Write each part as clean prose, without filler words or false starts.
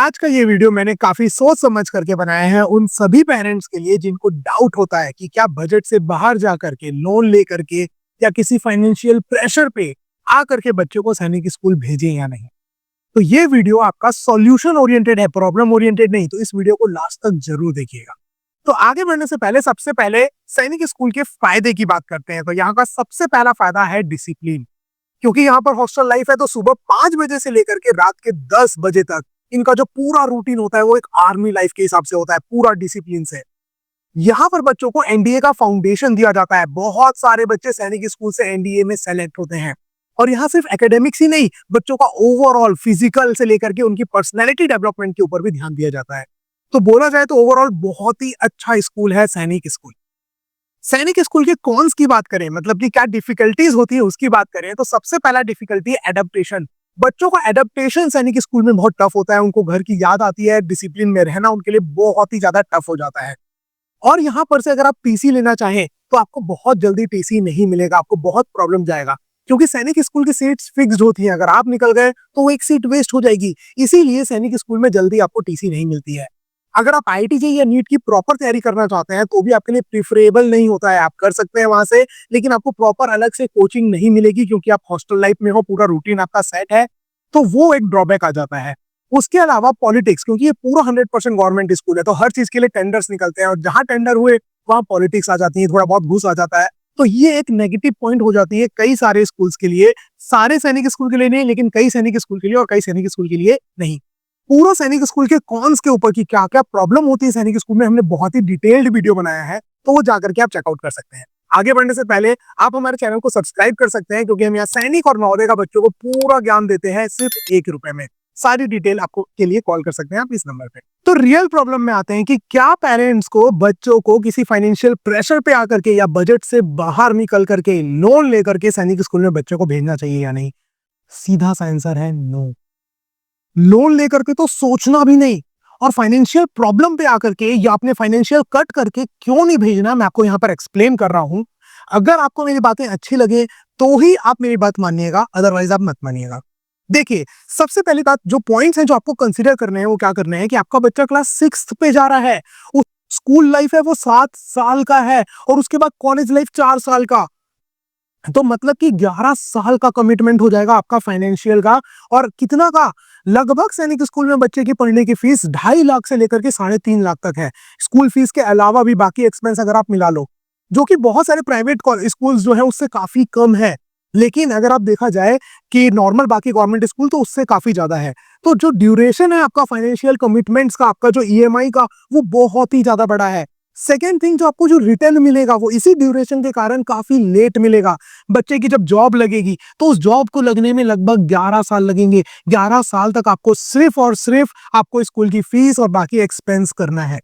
आज का ये वीडियो मैंने काफी सोच समझ करके बनाया है उन सभी पेरेंट्स के लिए जिनको डाउट होता है कि क्या बजट से बाहर जा करके लोन ले करके या किसी फाइनेंशियल प्रेशर पे आ करके बच्चों को सैनिक स्कूल भेजें या नहीं। तो ये वीडियो आपका सॉल्यूशन ओरिएंटेड है, प्रॉब्लम ओरिएंटेड नहीं। तो इस वीडियो को लास्ट तक जरूर देखिएगा। तो आगे बढ़ने से पहले सबसे पहले सैनिक स्कूल के फायदे की बात करते हैं। तो यहाँ का सबसे पहला फायदा है डिसिप्लिन। क्योंकि यहाँ पर हॉस्टल लाइफ है तो सुबह 5 बजे से लेकर के रात के 10 बजे तक इनका जो पूरा रूटीन होता है वो एक आर्मी लाइफ के हिसाब से होता है, पूरा डिसिप्लिन से। यहाँ पर बच्चों को एनडीए का फाउंडेशन दिया जाता है। बहुत सारे बच्चे सैनिक स्कूल से एनडीए में सेलेक्ट होते हैं। और यहाँ सिर्फ एकेडमिक्स ही नहीं, बच्चों का ओवरऑल फिजिकल से लेकर के उनकी पर्सनैलिटी डेवलपमेंट के ऊपर भी ध्यान दिया जाता है। तो बोला जाए तो ओवरऑल बहुत ही अच्छा स्कूल है सैनिक स्कूल। सैनिक स्कूल के कॉन्स की बात करें, मतलब कि क्या डिफिकल्टीज होती है उसकी बात करें, तो सबसे पहला डिफिकल्टी है एडेप्टेशन। बच्चों का एडेप्टेशन सैनिक स्कूल में बहुत टफ होता है। उनको घर की याद आती है, डिसिप्लिन में रहना उनके लिए बहुत ही ज्यादा टफ हो जाता है। और यहाँ पर से अगर आप टीसी लेना चाहें तो आपको बहुत जल्दी टीसी नहीं मिलेगा, आपको बहुत प्रॉब्लम जाएगा। क्योंकि सैनिक स्कूल की सीट्स फिक्स्ड होती हैं, अगर आप निकल गए तो वो एक सीट वेस्ट हो जाएगी। इसीलिए सैनिक स्कूल में जल्दी आपको टीसी नहीं मिलती है। अगर आप आईआईटी या नीट की प्रॉपर तैयारी करना चाहते हैं तो भी आपके लिए प्रिफरेबल नहीं होता है। आप कर सकते हैं वहां से, लेकिन आपको प्रॉपर अलग से कोचिंग नहीं मिलेगी क्योंकि आप हॉस्टल लाइफ में हो, पूरा रूटीन आपका सेट है। तो वो एक ड्रॉबैक आ जाता है। उसके अलावा पॉलिटिक्स, क्योंकि ये पूरा 100% गवर्नमेंट स्कूल है तो हर चीज के लिए टेंडर्स निकलते हैं और जहां टेंडर हुए वहां पॉलिटिक्स आ जाती है, थोड़ा बहुत घूस आ जाता है। तो ये एक नेगेटिव पॉइंट हो जाती है कई सारे स्कूल्स के लिए। सारे सैनिक स्कूल के लिए नहीं, लेकिन कई सैनिक स्कूल के लिए और कई सैनिक स्कूल के लिए नहीं। पूरा सैनिक स्कूल के कॉन्स के ऊपर की क्या क्या प्रॉब्लम होती है सैनिक स्कूल में हमने बहुत ही डिटेल्ड वीडियो बनाया है, तो वो जाकर के आप चेकआउट कर सकते हैं। आगे बढ़ने से पहले आप हमारे चैनल को सब्सक्राइब कर सकते हैं, क्योंकि हम यहाँ सैनिक और नवोदय का बच्चों को पूरा ज्ञान देते हैं सिर्फ ₹1 में। सारी डिटेल आपको के लिए कॉल कर सकते हैं आप इस नंबर पे। तो रियल प्रॉब्लम में आते हैं कि क्या पेरेंट्स को बच्चों को किसी फाइनेंशियल प्रेशर पे आकर के या बजट से बाहर निकल करके लोन लेकर के सैनिक स्कूल में बच्चों को भेजना चाहिए या नहीं। सीधा सा आंसर है नो। लोन लेकर के तो सोचना भी नहीं। और फाइनेंशियल प्रॉब्लम पे आकर के या अपने फाइनेंशियल कट करके क्यों नहीं भेजना, मैं आपको यहाँ पर एक्सप्लेन कर रहा हूं। अगर आपको मेरी बातें अच्छी लगे तो ही आप मेरी बात मानिएगा, अदरवाइज आप मत मानिएगा। देखिए, सबसे पहली बात, जो पॉइंट्स हैं जो आपको कंसीडर करने हैं वो क्या करने हैं कि आपका बच्चा क्लास 6 पे जा रहा है। उस स्कूल लाइफ है वो 7 साल का है और उसके बाद कॉलेज लाइफ 4 साल का। तो मतलब कि 11 साल का कमिटमेंट हो जाएगा आपका फाइनेंशियल का। और कितना का, लगभग सैनिक स्कूल में बच्चे की पढ़ने की फीस 2.5 लाख से लेकर के 3.5 लाख तक है। स्कूल फीस के अलावा भी बाकी एक्सपेंस अगर आप मिला लो, जो कि बहुत सारे प्राइवेट स्कूल जो है उससे काफी कम है। लेकिन अगर आप देखा जाए कि नॉर्मल बाकी गवर्नमेंट स्कूल तो उससे काफी ज्यादा है। तो जो ड्यूरेशन है आपका फाइनेंशियल कमिटमेंट्स का, आपका जो ईएमआई का, वो बहुत ही ज्यादा बड़ा है। सेकेंड थिंग, जो आपको जो रिटर्न मिलेगा वो इसी ड्यूरेशन के कारण काफी लेट मिलेगा। बच्चे की जब जॉब लगेगी तो उस जॉब को लगने में लगभग 11 साल लगेंगे। 11 साल तक आपको सिर्फ और सिर्फ आपको स्कूल की फीस और बाकी एक्सपेंस करना है।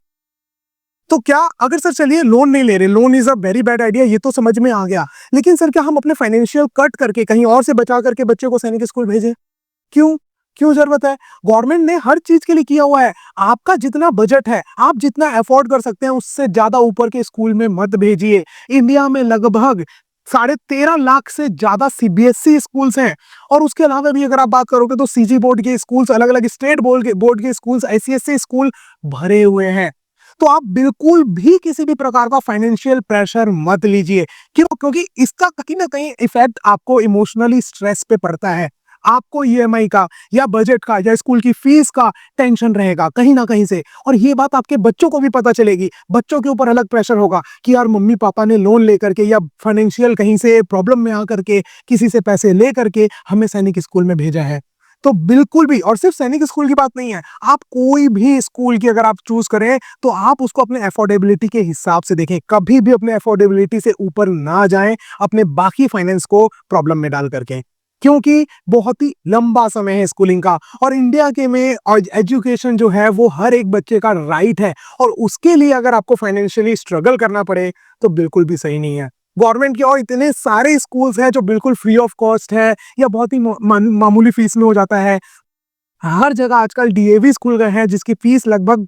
तो क्या, अगर सर चलिए लोन नहीं ले रहे, loan is a very bad idea, ये तो समझ में आ गया, लेकिन सर क्या हम अपने फाइनेंशियल कट करके कहीं और से बचा करके बच्चे को सैनिक स्कूल भेजें? क्यों क्यों जरूरत है? गवर्नमेंट ने हर चीज के लिए किया हुआ है। आपका जितना बजट है, आप जितना अफोर्ड कर सकते हैं, उससे ज्यादा ऊपर के स्कूल में मत भेजिए। इंडिया में लगभग 13.5 लाख से ज्यादा सीबीएसई स्कूल्स हैं। और उसके अलावा भी अगर आप बात करोगे तो सीजी बोर्ड के स्कूल्स, अलग अलग स्टेट बोर्ड के स्कूल्स, आईसीएसई स्कूल भरे हुए हैं। तो आप बिल्कुल भी किसी भी प्रकार का फाइनेंशियल प्रेशर मत लीजिए। क्यों? क्योंकि इसका कहीं ना कहीं इफेक्ट आपको इमोशनली स्ट्रेस पे पड़ता है। आपको ईएमआई का या बजट का या स्कूल की फीस का टेंशन रहेगा कहीं ना कहीं से। और ये बात आपके बच्चों को भी पता चलेगी। बच्चों के ऊपर अलग प्रेशर होगा कि यार मम्मी पापा ने लोन लेकर के या फाइनेंशियल कहीं से प्रॉब्लम में आकर के किसी से पैसे ले करके हमें सैनिक स्कूल में भेजा है। तो बिल्कुल भी, और सिर्फ सैनिक स्कूल की बात नहीं है, आप कोई भी स्कूल की अगर आप चूज करें तो आप उसको अपने अफोर्डेबिलिटी के हिसाब से देखें। कभी भी अपने अफोर्डेबिलिटी से ऊपर ना जाएं अपने बाकी फाइनेंस को प्रॉब्लम में डाल करके। क्योंकि बहुत ही लंबा समय है स्कूलिंग का, और इंडिया के में और एजुकेशन जो है वो हर एक बच्चे का राइट है। और उसके लिए अगर आपको फाइनेंशियली स्ट्रगल करना पड़े तो बिल्कुल भी सही नहीं है। गवर्नमेंट के और इतने सारे स्कूल्स हैं जो बिल्कुल फ्री ऑफ कॉस्ट है या बहुत ही मामूली फीस में हो जाता है। हर जगह आजकल डीएवी स्कूल गए हैं जिसकी फीस लगभग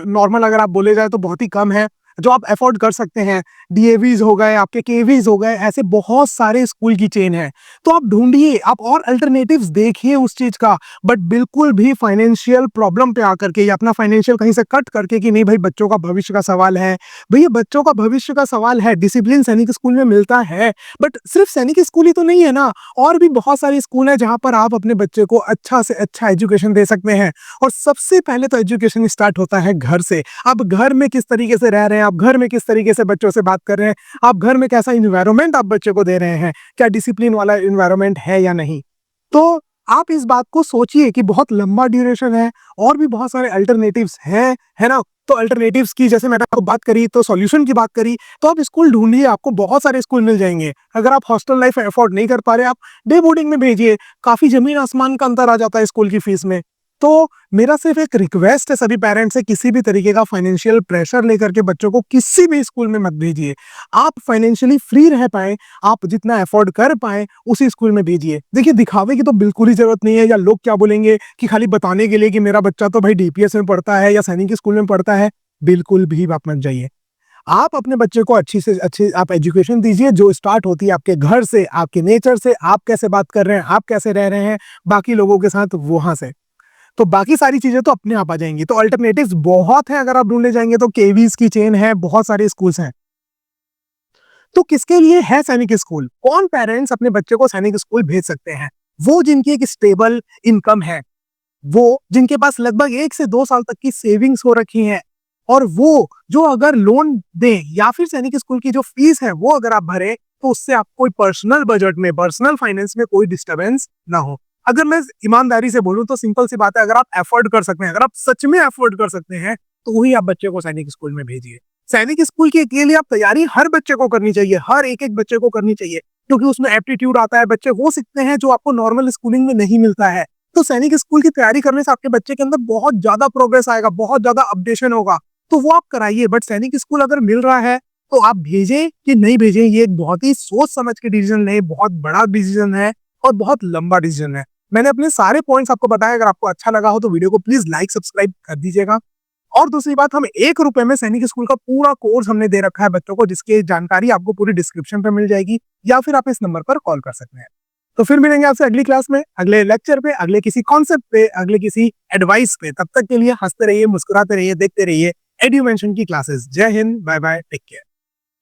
नॉर्मल अगर आप बोले जाए तो बहुत ही कम है। जो आप अफोर्ड कर सकते हैं। डीएवीज हो गए, आपके केवीज हो गए, ऐसे बहुत सारे स्कूल की चेन है। तो आप ढूंढिए, आप और अल्टरनेटिव्स देखिए उस चीज का, बट बिल्कुल भी फाइनेंशियल प्रॉब्लम पे आकर के या अपना फाइनेंशियल कहीं से कट करके कि नहीं भाई बच्चों का भविष्य का सवाल है। भैया बच्चों का भविष्य का सवाल है, डिसिप्लिन सैनिक स्कूल में मिलता है, बट सिर्फ सैनिक स्कूल ही तो नहीं है ना, और भी बहुत सारे स्कूल है जहां पर आप अपने बच्चे को अच्छा से अच्छा एजुकेशन दे सकते हैं। और सबसे पहले तो एजुकेशन स्टार्ट होता है घर से। आप घर में किस तरीके से रह रहे हैं, आप घर में किस तरीके से बच्चों से बात कर रहे हैं, आप घर में कैसा इन्वायरमेंट आप बच्चे को दे रहे हैं, क्या डिसिप्लिन वाला इन्वायरमेंट है या नहीं। तो आप इस बात को सोचिए कि बहुत लंबा ड्यूरेशन है, और भी बहुत सारे अल्टरनेटिव्स हैं, है ना। तो अल्टरनेटिव्स की जैसे मैंने आपको बात करी, तो सॉल्यूशन की बात करी, तो आप स्कूल ढूंढिए, आपको बहुत सारे स्कूल मिल जाएंगे। अगर आप हॉस्टल लाइफ अफोर्ड नहीं कर पा रहे, आप डे बोर्डिंग में भेजिए, काफी जमीन आसमान का अंतर आ जाता है स्कूल की फीस में। तो मेरा सिर्फ एक रिक्वेस्ट है सभी पेरेंट्स से, किसी भी तरीके का फाइनेंशियल प्रेशर लेकर के बच्चों को किसी भी स्कूल में मत भेजिए। आप फाइनेंशियली फ्री रह पाए, आप जितना अफोर्ड कर पाए उसी स्कूल में भेजिए। देखिए दिखावे की तो बिल्कुल ही जरूरत नहीं है, या लोग क्या बोलेंगे कि खाली बताने के लिए कि मेरा बच्चा तो भाई डीपीएस में पढ़ता है या सैनिक स्कूल में पढ़ता है, बिल्कुल भी आप मत जाइए। आप अपने बच्चे को अच्छी से अच्छी आप एजुकेशन दीजिए, जो स्टार्ट होती है आपके घर से, आपके नेचर से, आप कैसे बात कर रहे हैं, आप कैसे रह रहे हैं बाकी लोगों के साथ, वहां से। तो बाकी सारी चीजें तो अपने आप आ जाएंगी। तो अल्टरनेटिव्स बहुत हैं, अगर आप ढूंढने जाएंगे तो केवीज की चेन है, बहुत सारे स्कूल्स हैं। तो किसके लिए है सैनिक स्कूल? कौन पेरेंट्स अपने बच्चे को सैनिक स्कूल भेज सकते हैं? वो जिनकी एक स्टेबल इनकम है, वो जिनके पास लगभग 1 से 2 साल तक की सेविंग्स हो रखी है, और वो जो अगर लोन दे या फिर सैनिक स्कूल की जो फीस है वो अगर आप भरे, तो उससे आप कोई पर्सनल बजट में, पर्सनल फाइनेंस में कोई डिस्टर्बेंस ना हो। अगर मैं ईमानदारी से बोलूं तो सिंपल सी बात है, अगर आप अफोर्ड कर सकते हैं, अगर आप सच में अफोर्ड कर सकते हैं, तो वही आप बच्चे को सैनिक स्कूल में भेजिए। सैनिक स्कूल के लिए आप तैयारी हर बच्चे को करनी चाहिए, हर एक एक बच्चे को करनी चाहिए, क्योंकि उसमें एप्टीट्यूड आता है, बच्चे वो सीखते हैं जो आपको नॉर्मल स्कूलिंग में नहीं मिलता है। तो सैनिक स्कूल की तैयारी करने से आपके बच्चे के अंदर बहुत ज्यादा प्रोग्रेस आएगा, बहुत ज्यादा अपडेशन होगा, तो वो आप कराइए। बट सैनिक स्कूल अगर मिल रहा है तो आप भेजें कि नहीं भेजें, ये एक बहुत ही सोच समझ के डिसीजन है, बहुत बड़ा डिसीजन है और बहुत लंबा डिसीजन है। मैंने अपने सारे पॉइंट्स आपको बताया, अगर आपको अच्छा लगा हो तो वीडियो को प्लीज लाइक सब्सक्राइब कर दीजिएगा। और दूसरी बात, हम 1 रुपए में सैनिक स्कूल का पूरा कोर्स हमने दे रखा है बच्चों को, जिसकी जानकारी आपको पूरी डिस्क्रिप्शन पे मिल जाएगी, या फिर आप इस नंबर पर कॉल कर सकते हैं। तो फिर मिलेंगे आपसे अगली क्लास में, अगले लेक्चर पे, अगले किसी कॉन्सेप्ट पे, अगले किसी एडवाइस पे। तब तक के लिए हंसते रहिए, मुस्कुराते रहिए, देखते रहिए एड्यूमेंशन की क्लासेस। जय हिंद, बाय बाय, टेक केयर।